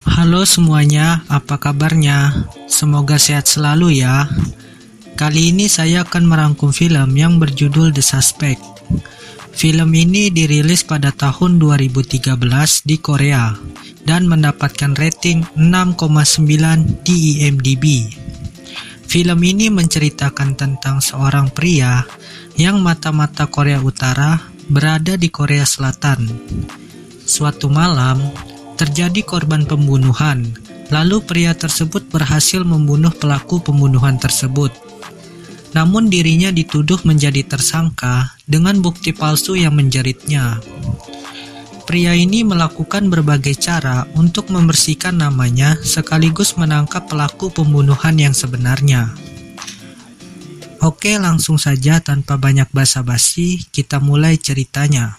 Halo semuanya, apa kabarnya? Semoga sehat selalu ya. Kali ini saya akan merangkum film yang berjudul The Suspect. Film ini dirilis pada tahun 2013 di Korea dan mendapatkan rating 6,9 di IMDb. Film ini menceritakan tentang seorang pria yang mata-mata Korea Utara berada di Korea Selatan. Suatu malam, terjadi korban pembunuhan, lalu pria tersebut berhasil membunuh pelaku pembunuhan tersebut. Namun dirinya dituduh menjadi tersangka dengan bukti palsu yang menjeritnya. Pria ini melakukan berbagai cara untuk membersihkan namanya sekaligus menangkap pelaku pembunuhan yang sebenarnya. Oke, langsung saja tanpa banyak basa-basi, kita mulai ceritanya.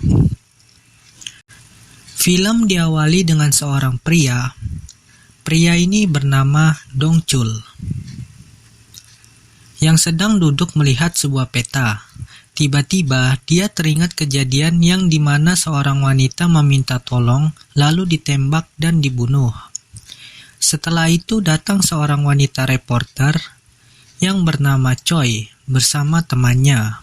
Film diawali dengan seorang pria. Pria ini bernama Dong Chul, yang sedang duduk melihat sebuah peta. Tiba-tiba dia teringat kejadian yang dimana seorang wanita meminta tolong, lalu ditembak dan dibunuh. Setelah itu datang seorang wanita reporter yang bernama Choi bersama temannya,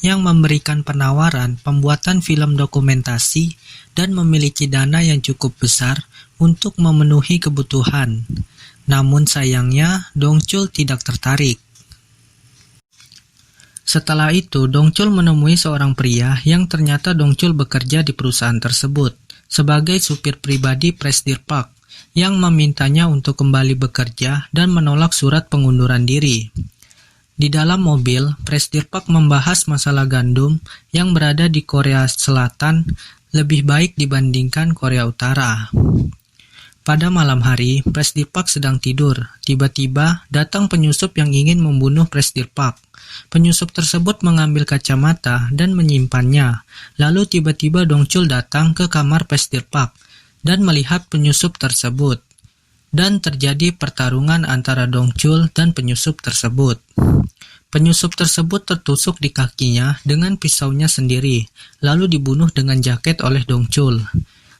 yang memberikan penawaran pembuatan film dokumentasi dan memiliki dana yang cukup besar untuk memenuhi kebutuhan. Namun sayangnya, Dong Chul tidak tertarik. Setelah itu, Dong Chul menemui seorang pria yang ternyata Dong Chul bekerja di perusahaan tersebut sebagai supir pribadi Presidir Park yang memintanya untuk kembali bekerja dan menolak surat pengunduran diri. Di dalam mobil, Presidir Park membahas masalah gandum yang berada di Korea Selatan lebih baik dibandingkan Korea Utara. Pada malam hari, Presidir Park sedang tidur. Tiba-tiba datang penyusup yang ingin membunuh Presidir Park. Penyusup tersebut mengambil kacamata dan menyimpannya. Lalu tiba-tiba Dong Chul datang ke kamar Presidir Park dan melihat penyusup tersebut. Dan terjadi pertarungan antara Dong Chul dan penyusup tersebut. Penyusup tersebut tertusuk di kakinya dengan pisaunya sendiri, lalu dibunuh dengan jaket oleh Dong Chul.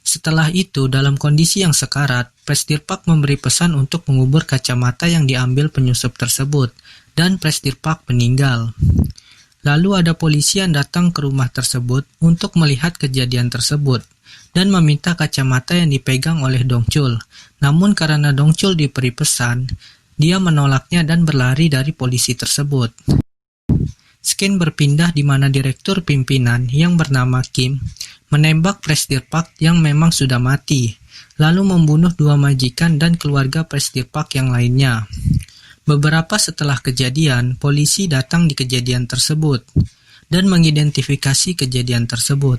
Setelah itu, dalam kondisi yang sekarat, Presidir Park memberi pesan untuk mengubur kacamata yang diambil penyusup tersebut, dan Presidir Park meninggal. Lalu ada polisi yang datang ke rumah tersebut untuk melihat kejadian tersebut, dan meminta kacamata yang dipegang oleh Dong Chul. Namun karena Dong Chul diberi pesan, dia menolaknya dan berlari dari polisi tersebut. Scene berpindah di mana direktur pimpinan yang bernama Kim menembak Presidir Park yang memang sudah mati, lalu membunuh dua majikan dan keluarga Presidir Park yang lainnya. Beberapa setelah kejadian, polisi datang di kejadian tersebut dan mengidentifikasi kejadian tersebut.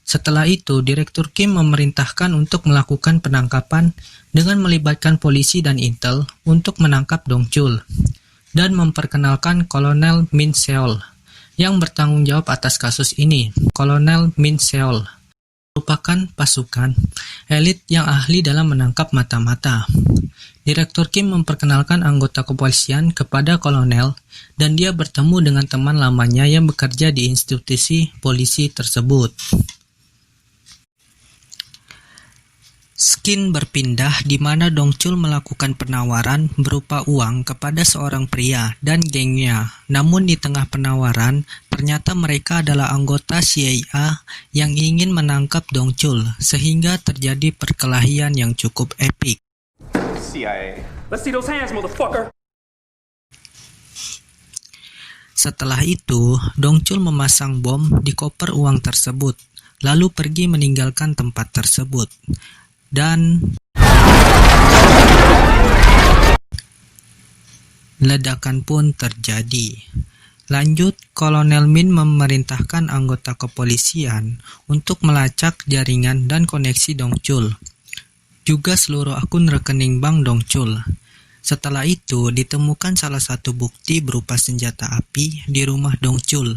Setelah itu, Direktur Kim memerintahkan untuk melakukan penangkapan dengan melibatkan polisi dan intel untuk menangkap Dong Chul dan memperkenalkan Kolonel Min Seol yang bertanggung jawab atas kasus ini. Kolonel Min Seol merupakan pasukan elit yang ahli dalam menangkap mata-mata. Direktur Kim memperkenalkan anggota kepolisian kepada kolonel dan dia bertemu dengan teman lamanya yang bekerja di institusi polisi tersebut. Scene berpindah di mana Dong Chul melakukan penawaran berupa uang kepada seorang pria dan gengnya. Namun di tengah penawaran, ternyata mereka adalah anggota CIA yang ingin menangkap Dong Chul, sehingga terjadi perkelahian yang cukup epik. CIA. Let's see those hands, motherfucker. Setelah itu, Dong Chul memasang bom di koper uang tersebut, lalu pergi meninggalkan tempat tersebut. Dan ledakan pun terjadi. Lanjut, Kolonel Min memerintahkan anggota kepolisian untuk melacak jaringan dan koneksi Dong Chul, juga seluruh akun rekening bank Dong Chul. Setelah itu, ditemukan salah satu bukti berupa senjata api di rumah Dong Chul.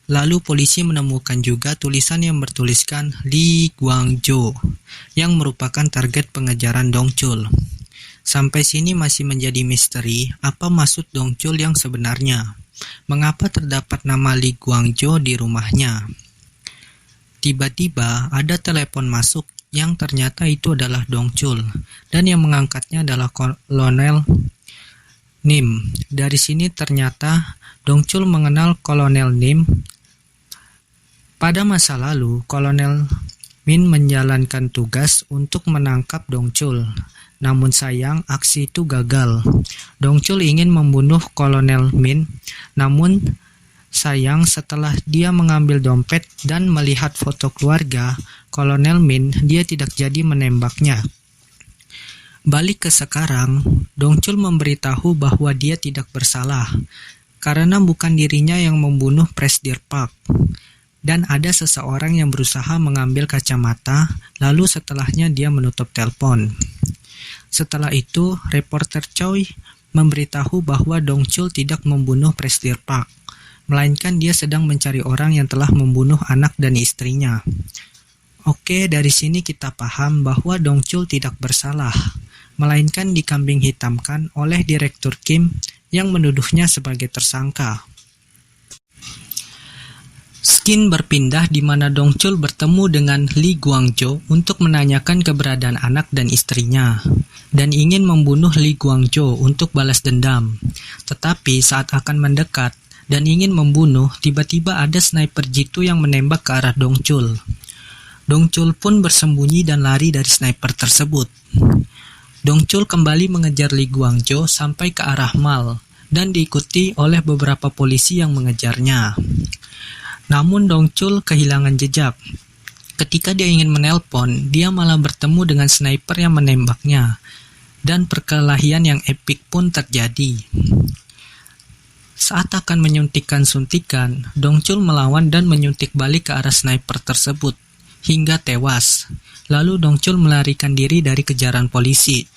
Lalu polisi menemukan juga tulisan yang bertuliskan Lee Gwang-jo, yang merupakan target pengejaran Dong Chul. Sampai sini masih menjadi misteri apa maksud Dong Chul yang sebenarnya. Mengapa terdapat nama Lee Gwang-jo di rumahnya? Tiba-tiba ada telepon masuk yang ternyata itu adalah Dong Chul, dan yang mengangkatnya adalah Kolonel Nim. Dari sini ternyata Dong Chul mengenal Kolonel Nim. Pada masa lalu, Kolonel Min menjalankan tugas untuk menangkap Dong Chul. Namun sayang, aksi itu gagal. Dong Chul ingin membunuh Kolonel Min, namun sayang setelah dia mengambil dompet dan melihat foto keluarga Kolonel Min, dia tidak jadi menembaknya. Balik ke sekarang, Dong Chul memberitahu bahwa dia tidak bersalah, karena bukan dirinya yang membunuh Presdir Park. Dan ada seseorang yang berusaha mengambil kacamata, lalu setelahnya dia menutup telepon. Setelah itu, reporter Choi memberitahu bahwa Dong Chul tidak membunuh Presdir Park, melainkan dia sedang mencari orang yang telah membunuh anak dan istrinya. Oke, dari sini kita paham bahwa Dong Chul tidak bersalah, melainkan dikambing hitamkan oleh Direktur Kim yang menuduhnya sebagai tersangka. Scene berpindah di mana Dong Chul bertemu dengan Lee Guangzhou untuk menanyakan keberadaan anak dan istrinya, dan ingin membunuh Lee Guangzhou untuk balas dendam. Tetapi saat akan mendekat dan ingin membunuh, tiba-tiba ada sniper jitu yang menembak ke arah Dong Chul. Dong Chul pun bersembunyi dan lari dari sniper tersebut. Dong Chul kembali mengejar Lee Guangzhou sampai ke arah mall dan diikuti oleh beberapa polisi yang mengejarnya. Namun Dong Chul kehilangan jejak. Ketika dia ingin menelpon, dia malah bertemu dengan sniper yang menembaknya, dan perkelahian yang epik pun terjadi. Saat akan menyuntikkan suntikan, Dong Chul melawan dan menyuntik balik ke arah sniper tersebut, hingga tewas. Lalu Dong Chul melarikan diri dari kejaran polisi.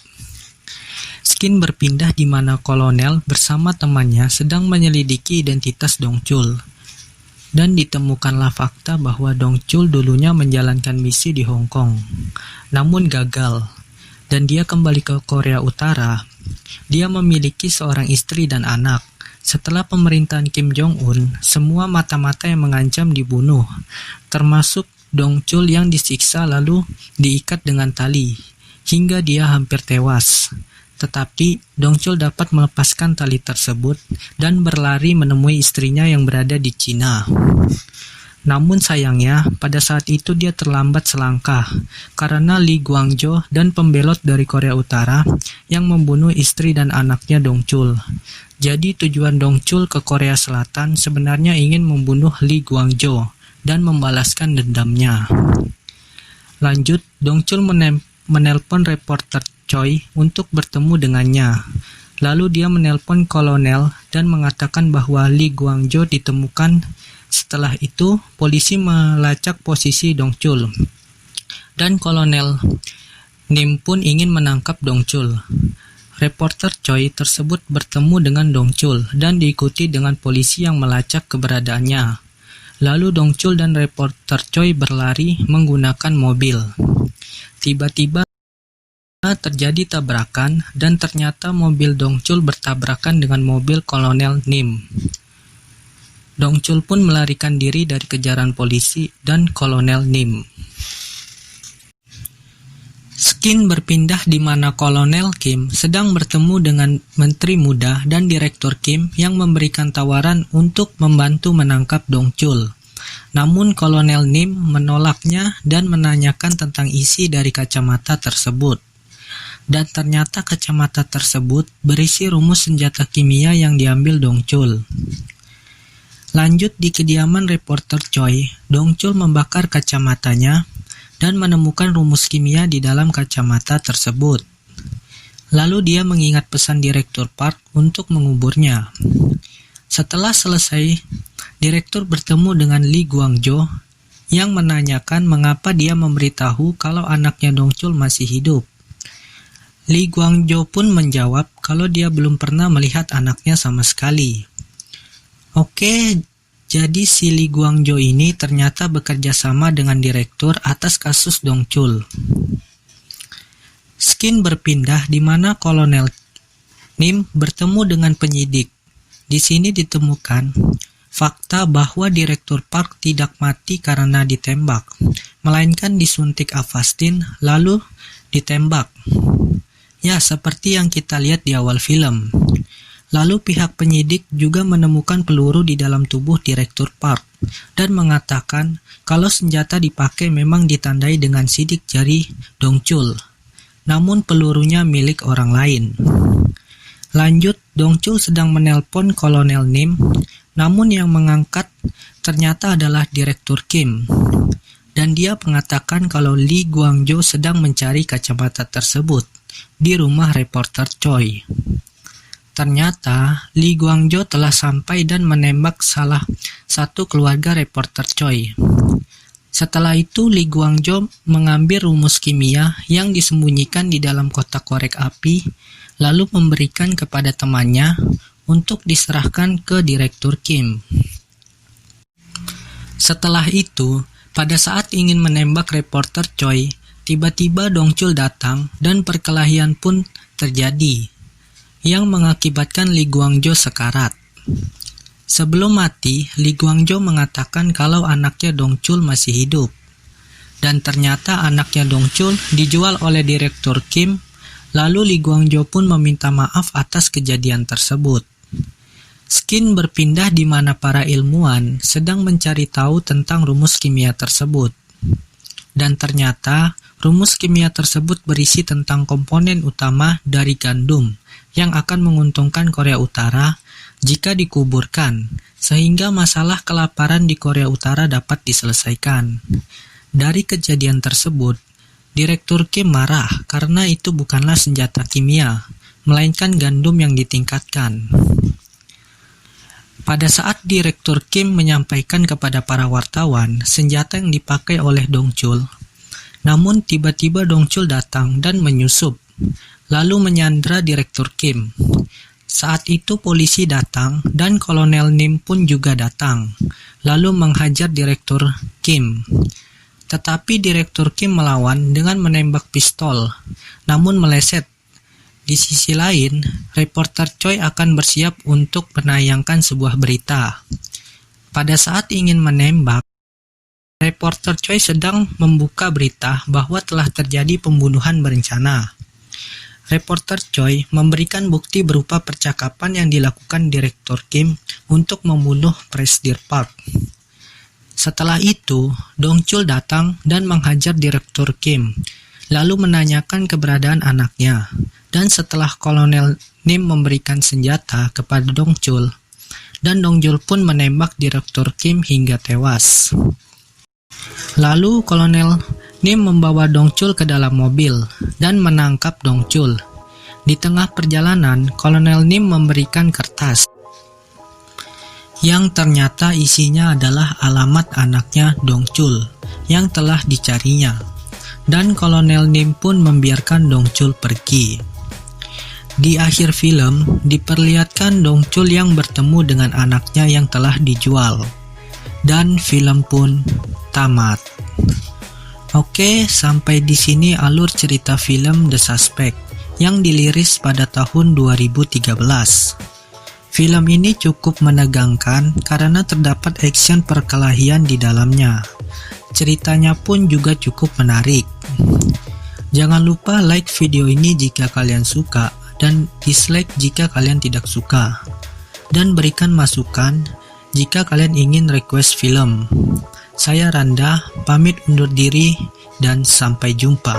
Scene berpindah di mana kolonel bersama temannya sedang menyelidiki identitas Dong Chul. Dan ditemukanlah fakta bahwa Dong Chul dulunya menjalankan misi di Hong Kong, namun gagal, dan dia kembali ke Korea Utara. Dia memiliki seorang istri dan anak. Setelah pemerintahan Kim Jong-un, semua mata-mata yang mengancam dibunuh, termasuk Dong Chul yang disiksa lalu diikat dengan tali, hingga dia hampir tewas. Tetapi Dong Chul dapat melepaskan tali tersebut dan berlari menemui istrinya yang berada di Cina. Namun sayangnya, pada saat itu dia terlambat selangkah, karena Lee Guangzhou dan pembelot dari Korea Utara yang membunuh istri dan anaknya Dong Chul. Jadi tujuan Dong Chul ke Korea Selatan sebenarnya ingin membunuh Lee Guangzhou dan membalaskan dendamnya. Lanjut, Dong Chul menelpon reporter Choi untuk bertemu dengannya. Lalu dia menelpon kolonel dan mengatakan bahwa Lee Guangzhou ditemukan. Setelah itu, polisi melacak posisi Dong Chul. Dan kolonel Nim pun ingin menangkap Dong Chul. Reporter Choi tersebut bertemu dengan Dong Chul dan diikuti dengan polisi yang melacak keberadaannya. Lalu Dong Chul dan reporter Choi berlari menggunakan mobil. Tiba-tiba terjadi tabrakan dan ternyata mobil Dong Chul bertabrakan dengan mobil kolonel Nim. Dong Chul pun melarikan diri dari kejaran polisi dan kolonel Nim. Scene berpindah di mana Kolonel Kim sedang bertemu dengan Menteri Muda dan Direktur Kim yang memberikan tawaran untuk membantu menangkap Dong Chul. Namun Kolonel Nim menolaknya dan menanyakan tentang isi dari kacamata tersebut. Dan ternyata kacamata tersebut berisi rumus senjata kimia yang diambil Dong Chul. Lanjut di kediaman reporter Choi, Dong Chul membakar kacamatanya dan menemukan rumus kimia di dalam kacamata tersebut. Lalu dia mengingat pesan Direktur Park untuk menguburnya. Setelah selesai, Direktur bertemu dengan Lee Guangzhou yang menanyakan mengapa dia memberitahu kalau anaknya Dong Chul masih hidup. Lee Guangzhou pun menjawab kalau dia belum pernah melihat anaknya sama sekali. Oke, jadi si Lee Guangzhou ini ternyata bekerja sama dengan direktur atas kasus Dong Chul. Scene berpindah di mana Kolonel Nim bertemu dengan penyidik. Di sini ditemukan fakta bahwa Direktur Park tidak mati karena ditembak. melainkan disuntik Avastin lalu ditembak. Ya, seperti yang kita lihat di awal film. Lalu pihak penyidik juga menemukan peluru di dalam tubuh Direktur Park dan mengatakan kalau senjata dipakai memang ditandai dengan sidik jari Dong Chul, namun pelurunya milik orang lain. Lanjut, Dong Chul sedang menelpon Kolonel Nim, namun yang mengangkat ternyata adalah Direktur Kim. Dan dia mengatakan kalau Lee Guangzhou sedang mencari kacamata tersebut di rumah reporter Choi. Ternyata Lee Guangzhou telah sampai dan menembak salah satu keluarga reporter Choi. Setelah itu Lee Guangzhou mengambil rumus kimia yang disembunyikan di dalam kotak korek api, lalu memberikan kepada temannya untuk diserahkan ke Direktur Kim. Setelah itu, pada saat ingin menembak reporter Choi, tiba-tiba Dong Chul datang dan perkelahian pun terjadi, yang mengakibatkan Lee Guangzhou sekarat. Sebelum mati, Lee Guangzhou mengatakan kalau anaknya Dong Chul masih hidup. Dan ternyata anaknya Dong Chul dijual oleh Direktur Kim. Lalu Lee Guangzhou pun meminta maaf atas kejadian tersebut. Skin berpindah di mana para ilmuwan sedang mencari tahu tentang rumus kimia tersebut. Dan ternyata rumus kimia tersebut berisi tentang komponen utama dari gandum yang akan menguntungkan Korea Utara jika dikuburkan, sehingga masalah kelaparan di Korea Utara dapat diselesaikan. Dari kejadian tersebut, Direktur Kim marah karena itu bukanlah senjata kimia, melainkan gandum yang ditingkatkan. Pada saat Direktur Kim menyampaikan kepada para wartawan senjata yang dipakai oleh Dong Chul, namun tiba-tiba Dong Chul datang dan menyusup, lalu menyandra Direktur Kim. Saat itu polisi datang dan Kolonel Nim pun juga datang, lalu menghajar Direktur Kim. Tetapi Direktur Kim melawan dengan menembak pistol, namun meleset. Di sisi lain, reporter Choi akan bersiap untuk menayangkan sebuah berita. Pada saat ingin menembak, reporter Choi sedang membuka berita bahwa telah terjadi pembunuhan berencana. Reporter Choi memberikan bukti berupa percakapan yang dilakukan Direktur Kim untuk membunuh Presidir Park. Setelah itu, Dong Chul datang dan menghajar Direktur Kim, lalu menanyakan keberadaan anaknya. Dan setelah Kolonel Nim memberikan senjata kepada Dong Chul, dan Dong Chul pun menembak Direktur Kim hingga tewas. Lalu Kolonel Nim membawa Dong Chul ke dalam mobil dan menangkap Dong Chul. Di tengah perjalanan, Kolonel Nim memberikan kertas yang ternyata isinya adalah alamat anaknya Dong Chul yang telah dicarinya. Dan Kolonel Nim pun membiarkan Dong Chul pergi. Di akhir film, diperlihatkan Dong Chul yang bertemu dengan anaknya yang telah dijual. Dan film pun tamat. Oke, sampai di sini alur cerita film The Suspect yang diliris pada tahun 2013. Film ini cukup menegangkan karena terdapat action perkelahian di dalamnya. Ceritanya pun juga cukup menarik. Jangan lupa like video ini jika kalian suka dan dislike jika kalian tidak suka. Dan berikan masukan jika kalian ingin request film. Saya Randa, pamit undur diri dan sampai jumpa.